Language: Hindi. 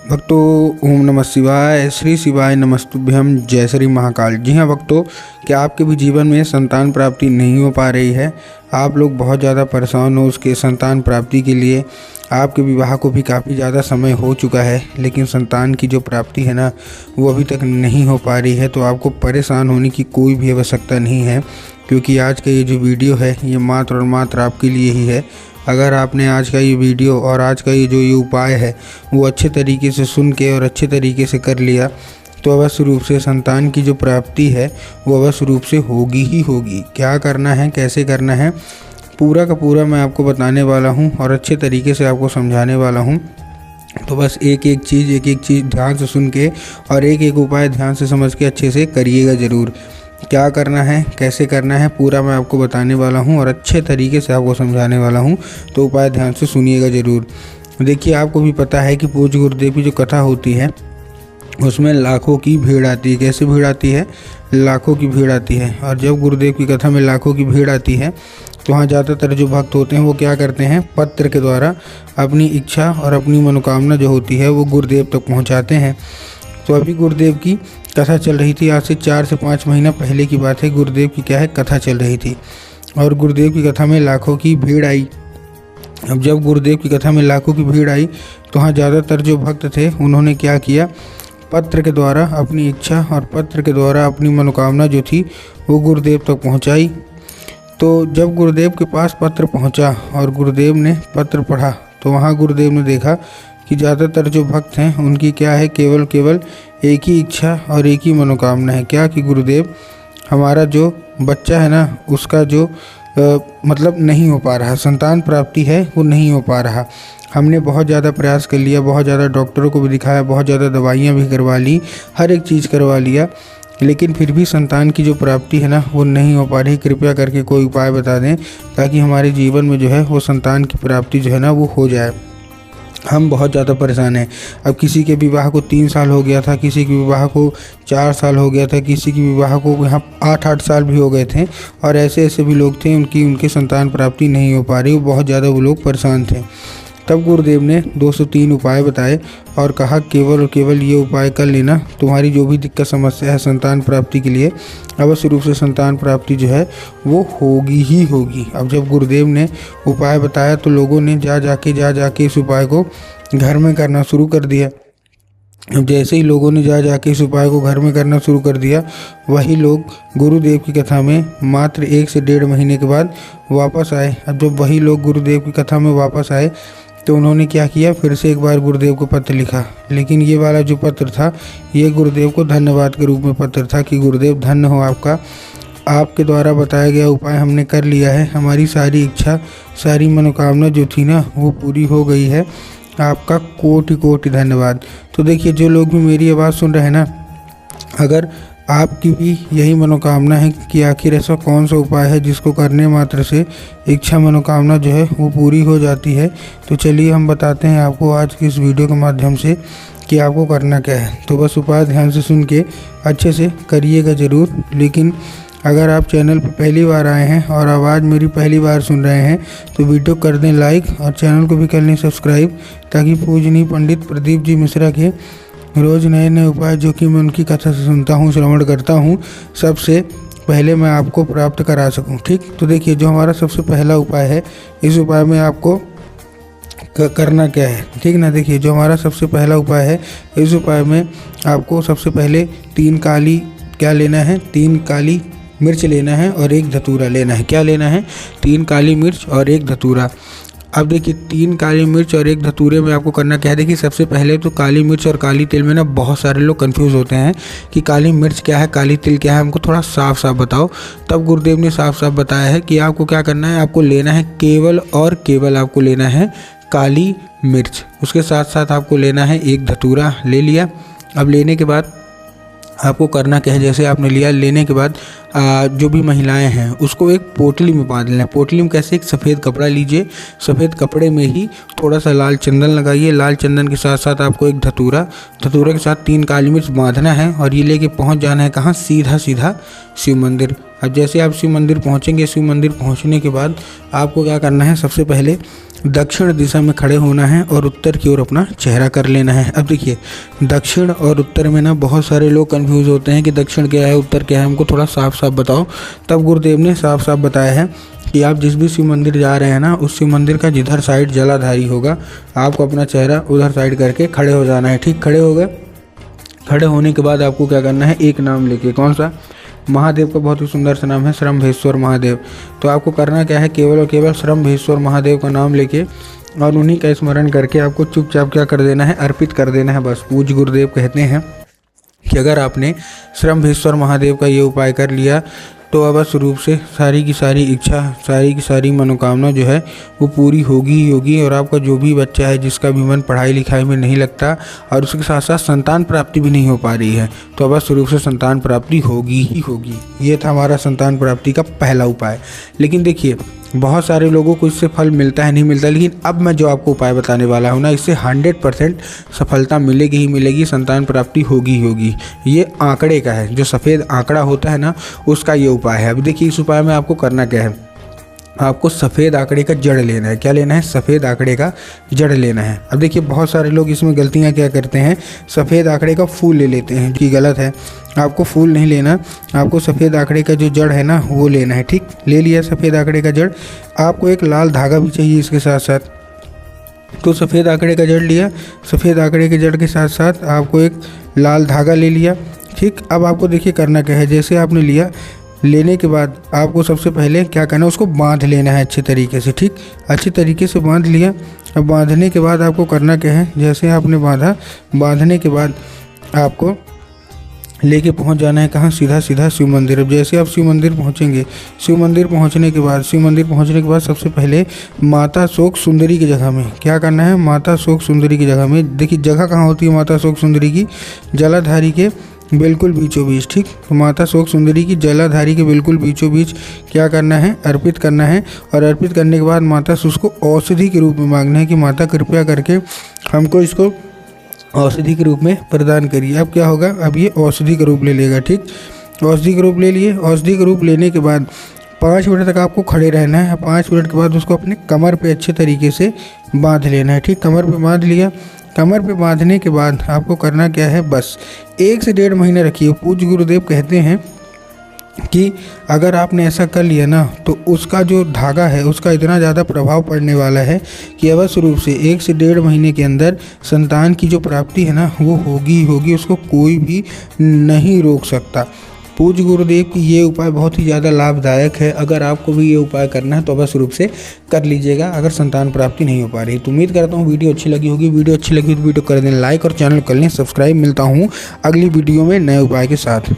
भक्तों, ओम नमः शिवाय, श्री शिवाय नमस्तुभ्यम, जय श्री महाकाल। जी हाँ भक्तों, क्या आपके भी जीवन में संतान प्राप्ति नहीं हो पा रही है? आप लोग बहुत ज़्यादा परेशान हो उसके संतान प्राप्ति के लिए। आपके विवाह को भी काफ़ी ज़्यादा समय हो चुका है, लेकिन संतान की जो प्राप्ति है ना, वो अभी तक नहीं हो पा रही है। तो आपको परेशान होने की कोई भी आवश्यकता नहीं है, क्योंकि आज का ये जो वीडियो है ये मात्र और मात्र आपके लिए ही है। अगर आपने आज का ये वीडियो और आज का ये उपाय है वो अच्छे तरीके से सुन के और अच्छे तरीके से कर लिया, तो अवश्य रूप से संतान की जो प्राप्ति है वो अवश्य रूप से होगी ही होगी। क्या करना है, कैसे करना है, पूरा का पूरा मैं आपको बताने वाला हूँ और अच्छे तरीके से आपको समझाने वाला हूँ। तो बस एक एक चीज़ ध्यान से सुन के और एक एक उपाय ध्यान से समझ के अच्छे से करिएगा ज़रूर। क्या करना है, कैसे करना है, पूरा मैं आपको बताने वाला हूँ और अच्छे तरीके से आपको समझाने वाला हूँ। तो उपाय ध्यान से सुनिएगा ज़रूर। देखिए, आपको भी पता है कि पूज्य गुरुदेव की जो कथा होती है उसमें लाखों की भीड़ आती है। कैसे भीड़ आती है? लाखों की भीड़ आती है। और जब गुरुदेव की कथा में लाखों की भीड़ आती है तो वहाँ ज़्यादातर जो भक्त होते हैं वो क्या करते हैं, पत्र के द्वारा अपनी इच्छा और अपनी मनोकामना जो होती है वो गुरुदेव तक पहुँचाते हैं। तो अभी गुरुदेव की कथा चल रही थी, आज से 4 से 5 महीना पहले की बात है। गुरुदेव की क्या है, कथा चल रही थी और गुरुदेव की कथा में लाखों की भीड़ आई। अब जब गुरुदेव की कथा में लाखों की भीड़ आई तो वहाँ ज़्यादातर जो भक्त थे उन्होंने क्या किया, पत्र के द्वारा अपनी इच्छा और पत्र के द्वारा अपनी मनोकामना जो थी वो गुरुदेव तक पहुँचाई। तो जब गुरुदेव के पास पत्र पहुँचा और गुरुदेव ने पत्र पढ़ा तो वहाँ गुरुदेव ने देखा कि ज़्यादातर जो भक्त हैं उनकी क्या है, केवल एक ही इच्छा और एक ही मनोकामना है। क्या कि गुरुदेव, हमारा जो बच्चा है ना उसका जो मतलब नहीं हो पा रहा, संतान प्राप्ति है वो नहीं हो पा रहा। हमने बहुत ज़्यादा प्रयास कर लिया, बहुत ज़्यादा डॉक्टरों को भी दिखाया, बहुत ज़्यादा दवाइयाँ भी करवा ली, हर एक चीज़ करवा लिया, लेकिन फिर भी संतान की जो प्राप्ति है ना वो नहीं हो पा रही। कृपया करके कोई उपाय बता दें ताकि हमारे जीवन में जो है वो संतान की प्राप्ति जो है ना वो हो जाए। हम बहुत ज़्यादा परेशान हैं। अब किसी के विवाह को 3 साल हो गया था, किसी के विवाह को 4 साल हो गया था, किसी के विवाह को यहाँ 8-8 साल भी हो गए थे। और ऐसे भी लोग थे उनकी संतान प्राप्ति नहीं हो पा रही, वो बहुत ज़्यादा वो लोग परेशान थे। तब गुरुदेव ने 203 उपाय बताए और कहा केवल और केवल ये उपाय कर लेना, तुम्हारी जो भी दिक्कत समस्या है संतान प्राप्ति के लिए अवश्य रूप से संतान प्राप्ति जो है वो होगी ही होगी। अब जब गुरुदेव ने उपाय बताया तो लोगों ने जा जाके इस उपाय को घर में करना शुरू कर दिया। अब जैसे ही लोगों ने जा के इस उपाय को घर में करना शुरू कर दिया, वही लोग गुरुदेव की कथा में मात्र 1 से 1.5 महीने के बाद वापस आए। अब जब वही लोग गुरुदेव की कथा में वापस आए तो उन्होंने क्या किया, फिर से एक बार गुरुदेव को पत्र लिखा। लेकिन ये वाला जो पत्र था ये गुरुदेव को धन्यवाद के रूप में पत्र था कि गुरुदेव धन्य हो आपका, आपके द्वारा बताया गया उपाय हमने कर लिया है, हमारी सारी इच्छा सारी मनोकामना जो थी ना वो पूरी हो गई है, आपका कोटि कोटि धन्यवाद। तो देखिए, जो लोग भी मेरी आवाज़ सुन रहे हैं ना, अगर आपकी भी यही मनोकामना है कि आखिर ऐसा कौन सा उपाय है जिसको करने मात्र से इच्छा मनोकामना जो है वो पूरी हो जाती है, तो चलिए हम बताते हैं आपको आज की इस वीडियो के माध्यम से कि आपको करना क्या है। तो बस उपाय ध्यान से सुन के अच्छे से करिएगा ज़रूर। लेकिन अगर आप चैनल पर पहली बार आए हैं और आवाज़ मेरी पहली बार सुन रहे हैं तो वीडियो कर दें लाइक और चैनल को भी कर लें सब्सक्राइब, ताकि पूजनीय पंडित प्रदीप जी मिश्रा के रोज़ नए उपाय जो कि मैं उनकी कथा से सुनता हूँ, श्रवण करता हूँ, सबसे पहले मैं आपको प्राप्त करा सकूँ। ठीक, तो देखिए, जो हमारा सबसे पहला उपाय है, इस उपाय में आपको करना क्या है, ठीक ना। देखिए, जो हमारा सबसे पहला उपाय है, इस उपाय में आपको सबसे पहले 3 काली क्या लेना है, 3 काली मिर्च लेना है और 1 धतूरा लेना है। क्या लेना है? 3 काली मिर्च और 1 धतूरा। अब देखिए, 3 काली मिर्च और 1 धतूरे में आपको करना क्या है। देखिए, सबसे पहले तो काली मिर्च और काली तिल में ना बहुत सारे लोग कंफ्यूज होते हैं कि काली मिर्च क्या है, काली तिल क्या है, हमको थोड़ा साफ साफ बताओ। तब गुरुदेव ने साफ साफ बताया है कि आपको क्या करना है, आपको लेना है केवल और केवल आपको लेना है काली मिर्च, उसके साथ साथ आपको लेना है 1 धतूरा। ले लिया। अब लेने के बाद आपको करना क्या है, जैसे आपने लिया, लेने के बाद जो भी महिलाएं हैं उसको एक पोटली में बांध लेना है। पोटली में कैसे, एक सफ़ेद कपड़ा लीजिए, सफ़ेद कपड़े में ही थोड़ा सा लाल चंदन लगाइए, लाल चंदन के साथ साथ आपको 1 धतूरा के साथ 3 काली मिर्च बांधना है और ये लेके पहुंच जाना है कहाँ, सीधा शिव मंदिर। अब जैसे आप शिव मंदिर पहुँचेंगे, शिव मंदिर पहुँचने के बाद आपको क्या करना है, सबसे पहले दक्षिण दिशा में खड़े होना है और उत्तर की ओर अपना चेहरा कर लेना है। अब देखिए दक्षिण और उत्तर में ना बहुत सारे लोग कंफ्यूज होते हैं कि दक्षिण क्या है, उत्तर क्या है, हमको थोड़ा साफ साफ बताओ। तब गुरुदेव ने साफ साफ बताया है कि आप जिस भी शिव मंदिर जा रहे हैं ना, उस शिव मंदिर का जिधर साइड जलाधारी होगा आपको अपना चेहरा उधर साइड करके खड़े हो जाना है। ठीक, खड़े हो गए। खड़े होने के बाद आपको क्या करना है, एक नाम लेके, कौन सा, महादेव का बहुत ही सुंदर सा नाम है श्रम्भेश्वर महादेव। तो आपको करना क्या है, केवल और केवल श्रम्भेश्वर महादेव का नाम लेके और उन्हीं का स्मरण करके आपको चुपचाप क्या कर देना है, अर्पित कर देना है बस। पूज्य गुरुदेव कहते हैं कि अगर आपने श्रम्भेश्वर महादेव का ये उपाय कर लिया तो अवश्य रूप से सारी की सारी इच्छा, सारी की सारी मनोकामना जो है वो पूरी होगी ही होगी। और आपका जो भी बच्चा है जिसका भी मन पढ़ाई लिखाई में नहीं लगता और उसके साथ साथ संतान प्राप्ति भी नहीं हो पा रही है, तो अवश्य रूप से संतान प्राप्ति होगी ही होगी। ये था हमारा संतान प्राप्ति का पहला उपाय। लेकिन देखिए बहुत सारे लोगों को इससे फल मिलता है, नहीं मिलता, लेकिन अब मैं जो आपको उपाय बताने वाला हूँ ना, इससे 100% सफलता मिलेगी ही मिलेगी, संतान प्राप्ति होगी ही होगी। ये आंकड़े का है, जो सफ़ेद आंकड़ा होता है ना, उसका ये उपाय है। अब देखिए इस उपाय में आपको करना क्या है, आपको सफ़ेद आंकड़े का जड़ लेना है। क्या लेना है, सफ़ेद आंकड़े का जड़ लेना है। अब देखिए बहुत सारे लोग इसमें गलतियां क्या करते हैं, सफ़ेद आंकड़े का फूल ले लेते हैं, जो कि गलत है। आपको फूल नहीं लेना, आपको सफ़ेद आंकड़े का जो जड़ है ना वो लेना है। ठीक, ले लिया सफ़ेद आंकड़े का जड़। आपको एक लाल धागा भी चाहिए इसके साथ साथ। तो सफ़ेद आंकड़े का जड़ लिया, सफ़ेद आंकड़े के जड़ के साथ साथ आपको एक लाल धागा ले लिया। ठीक, अब आपको देखिए करना क्या है, जैसे आपने लिया, लेने के बाद आपको सबसे पहले क्या करना है, उसको बांध लेना है अच्छे तरीके से। ठीक, अच्छे तरीके से बांध लिया। अब बांधने के बाद आपको करना क्या है, जैसे आपने बांधा, बांधने के बाद आपको लेके पहुंच जाना है कहाँ, सीधा सीधा शिव मंदिर। अब जैसे आप शिव मंदिर पहुंचेंगे, शिव मंदिर पहुंचने के बाद सबसे पहले माता शोक सुंदरी की जगह में क्या करना है, माता शोक सुंदरी की जगह में, देखिए जगह कहाँ होती है माता शोक सुंदरी की, जलाधारी के बिल्कुल बीचों बीच। ठीक, माता शोक सुंदरी की जलाधारी के बिल्कुल बीचों बीच क्या करना है, अर्पित करना है। और अर्पित करने के बाद माता से उसको औषधि के रूप में मांगना है कि माता कृपया करके हमको इसको औषधि के रूप में प्रदान करिए। अब क्या होगा, अब ये औषधि का रूप ले लेगा। ठीक, औषधि का रूप ले लिए। औषधि का रूप लेने के बाद 5 मिनट तक आपको खड़े रहना है। 5 मिनट के बाद उसको अपने कमर पे अच्छे तरीके से बांध लेना है। ठीक, कमर पे बांध लिया। कमर पे बांधने के बाद आपको करना क्या है, बस 1 से 1.5 महीने रखिए। पूज्य गुरुदेव कहते हैं कि अगर आपने ऐसा कर लिया ना तो उसका जो धागा है उसका इतना ज़्यादा प्रभाव पड़ने वाला है कि अवश्य रूप से 1 से 1.5 महीने के अंदर संतान की जो प्राप्ति है ना वो होगी ही होगी, उसको कोई भी नहीं रोक सकता। पूज्य गुरुदेव की ये उपाय बहुत ही ज़्यादा लाभदायक है। अगर आपको भी ये उपाय करना है तो अवश्य रूप से कर लीजिएगा अगर संतान प्राप्ति नहीं हो पा रही। तो उम्मीद करता हूँ वीडियो अच्छी लगी होगी। वीडियो अच्छी लगी तो वीडियो कर दें लाइक और चैनल कर लें सब्सक्राइब। मिलता हूँ अगली वीडियो में नए उपाय के साथ।